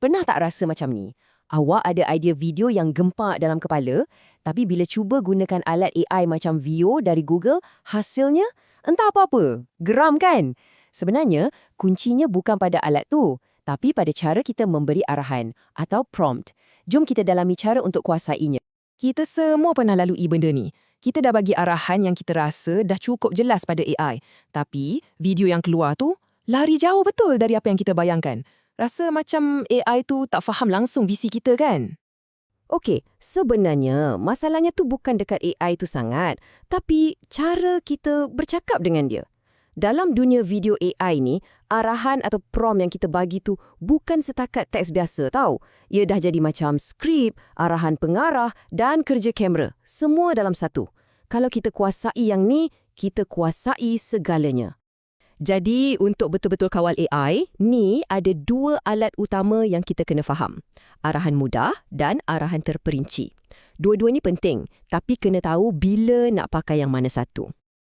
Pernah tak rasa macam ni? Awak ada idea video yang gempak dalam kepala, tapi bila cuba gunakan alat AI macam Veo dari Google, hasilnya entah apa-apa. Geram kan? Sebenarnya, kuncinya bukan pada alat tu, tapi pada cara kita memberi arahan atau prompt. Jom kita dalami cara untuk kuasainya. Kita semua pernah lalui benda ni. Kita dah bagi arahan yang kita rasa dah cukup jelas pada AI. Tapi, video yang keluar tu lari jauh betul dari apa yang kita bayangkan. Rasa macam AI tu tak faham langsung visi kita kan? Okey, sebenarnya masalahnya tu bukan dekat AI tu sangat, tapi cara kita bercakap dengan dia. Dalam dunia video AI ni, arahan atau prompt yang kita bagi tu bukan setakat teks biasa tau. Ia dah jadi macam skrip, arahan pengarah dan kerja kamera. Semua dalam satu. Kalau kita kuasai yang ni, kita kuasai segalanya. Jadi, untuk betul-betul kawal AI, ni ada dua alat utama yang kita kena faham. Arahan mudah dan arahan terperinci. Dua-dua ni penting, tapi kena tahu bila nak pakai yang mana satu.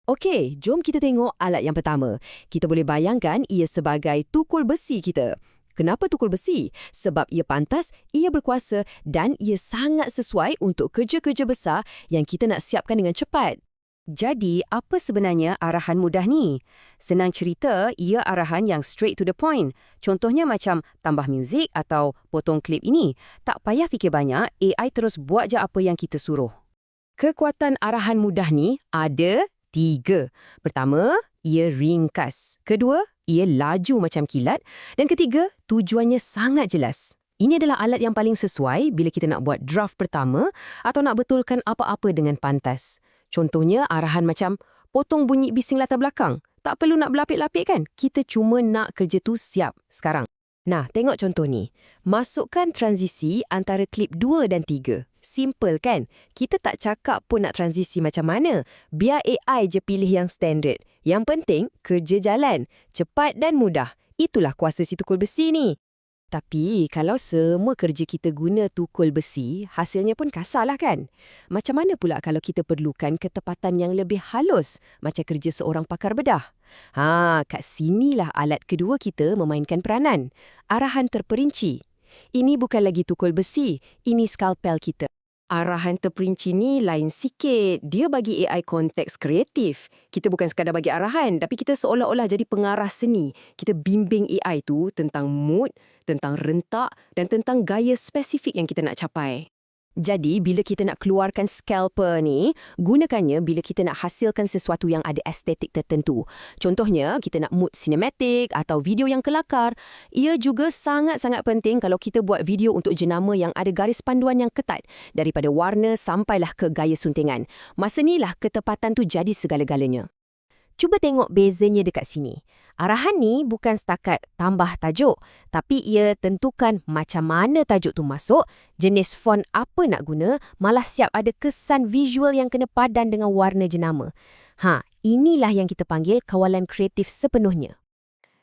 Okey, jom kita tengok alat yang pertama. Kita boleh bayangkan ia sebagai tukul besi kita. Kenapa tukul besi? Sebab ia pantas, ia berkuasa dan ia sangat sesuai untuk kerja-kerja besar yang kita nak siapkan dengan cepat. Jadi, apa sebenarnya arahan mudah ni? Senang cerita, ia arahan yang straight to the point. Contohnya macam tambah muzik atau potong klip ini. Tak payah fikir banyak, AI terus buat je apa yang kita suruh. Kekuatan arahan mudah ni ada 3. Pertama, ia ringkas. Kedua, ia laju macam kilat. Dan ketiga, tujuannya sangat jelas. Ini adalah alat yang paling sesuai bila kita nak buat draft pertama atau nak betulkan apa-apa dengan pantas. Contohnya arahan macam potong bunyi bising latar belakang. Tak perlu nak berlapik-lapik kan? Kita cuma nak kerja tu siap sekarang. Nah, tengok contoh ni. Masukkan transisi antara klip 2 dan 3. Simple kan? Kita tak cakap pun nak transisi macam mana. Biar AI je pilih yang standard. Yang penting, kerja jalan. Cepat dan mudah. Itulah kuasa si tukul besi ni. Tapi kalau semua kerja kita guna tukul besi, hasilnya pun kasarlah kan? Macam mana pula kalau kita perlukan ketepatan yang lebih halus, macam kerja seorang pakar bedah? Kat sinilah alat kedua kita memainkan peranan. Arahan terperinci. Ini bukan lagi tukul besi, ini skalpel kita. Arahan terperinci ni lain sikit. Dia bagi AI konteks kreatif. Kita bukan sekadar bagi arahan, tapi kita seolah-olah jadi pengarah seni. Kita bimbing AI tu tentang mood, tentang rentak dan tentang gaya spesifik yang kita nak capai. Jadi, bila kita nak keluarkan scalper ni, gunakannya bila kita nak hasilkan sesuatu yang ada estetik tertentu. Contohnya, kita nak mood sinematik atau video yang kelakar. Ia juga sangat-sangat penting kalau kita buat video untuk jenama yang ada garis panduan yang ketat, daripada warna sampailah ke gaya suntingan. Masa inilah ketepatan tu jadi segala-galanya. Cuba tengok bezanya dekat sini. Arahan ni bukan setakat tambah tajuk, tapi ia tentukan macam mana tajuk tu masuk, jenis font apa nak guna, malah siap ada kesan visual yang kena padan dengan warna jenama. Inilah yang kita panggil kawalan kreatif sepenuhnya.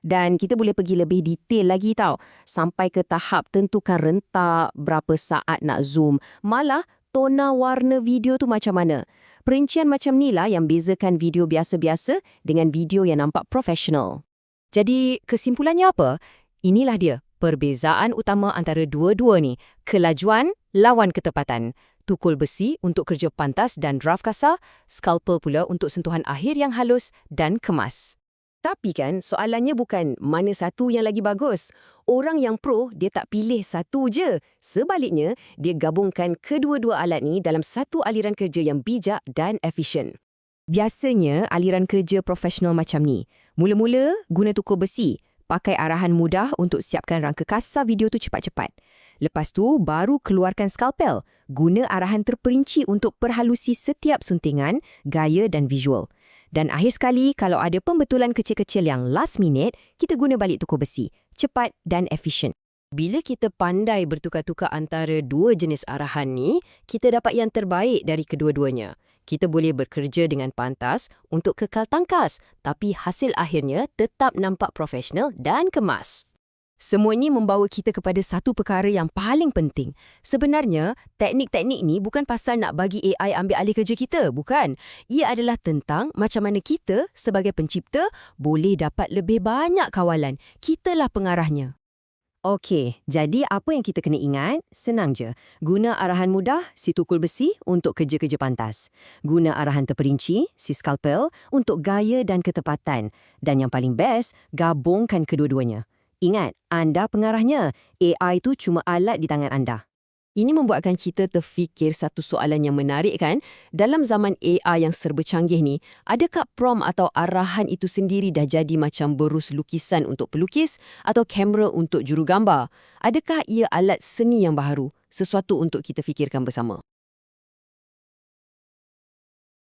Dan kita boleh pergi lebih detail lagi tau, sampai ke tahap tentukan rentak, berapa saat nak zoom, malah tona warna video tu macam mana. Perincian macam ni lah yang bezakan video biasa-biasa dengan video yang nampak profesional. Jadi, kesimpulannya apa? Inilah dia, perbezaan utama antara dua-dua ni. Kelajuan lawan ketepatan. Tukul besi untuk kerja pantas dan draft kasar, skalpel pula untuk sentuhan akhir yang halus dan kemas. Tapi kan, soalannya bukan mana satu yang lagi bagus. Orang yang pro, dia tak pilih satu je. Sebaliknya, dia gabungkan kedua-dua alat ni dalam satu aliran kerja yang bijak dan efisien. Biasanya, aliran kerja profesional macam ni. Mula-mula, guna tukul besi. Pakai arahan mudah untuk siapkan rangka kasar video tu cepat-cepat. Lepas tu, baru keluarkan skalpel. Guna arahan terperinci untuk perhalusi setiap suntingan, gaya dan visual. Dan akhir sekali, kalau ada pembetulan kecil-kecil yang last minute, kita guna balik tukul besi. Cepat dan efisien. Bila kita pandai bertukar-tukar antara dua jenis arahan ni, kita dapat yang terbaik dari kedua-duanya. Kita boleh bekerja dengan pantas untuk kekal tangkas, tapi hasil akhirnya tetap nampak profesional dan kemas. Semua ini membawa kita kepada satu perkara yang paling penting. Sebenarnya, teknik-teknik ni bukan pasal nak bagi AI ambil alih kerja kita, bukan. Ia adalah tentang macam mana kita sebagai pencipta boleh dapat lebih banyak kawalan. Kitalah pengarahnya. Okey, jadi apa yang kita kena ingat? Senang je. Guna arahan mudah, si tukul besi, untuk kerja-kerja pantas. Guna arahan terperinci, si skalpel, untuk gaya dan ketepatan. Dan yang paling best, gabungkan kedua-duanya. Ingat, anda pengarahnya. AI itu cuma alat di tangan anda. Ini membuatkan kita terfikir satu soalan yang menarik kan? Dalam zaman AI yang serba canggih ni, adakah prompt atau arahan itu sendiri dah jadi macam berus lukisan untuk pelukis atau kamera untuk jurugambar? Adakah ia alat seni yang baharu? Sesuatu untuk kita fikirkan bersama.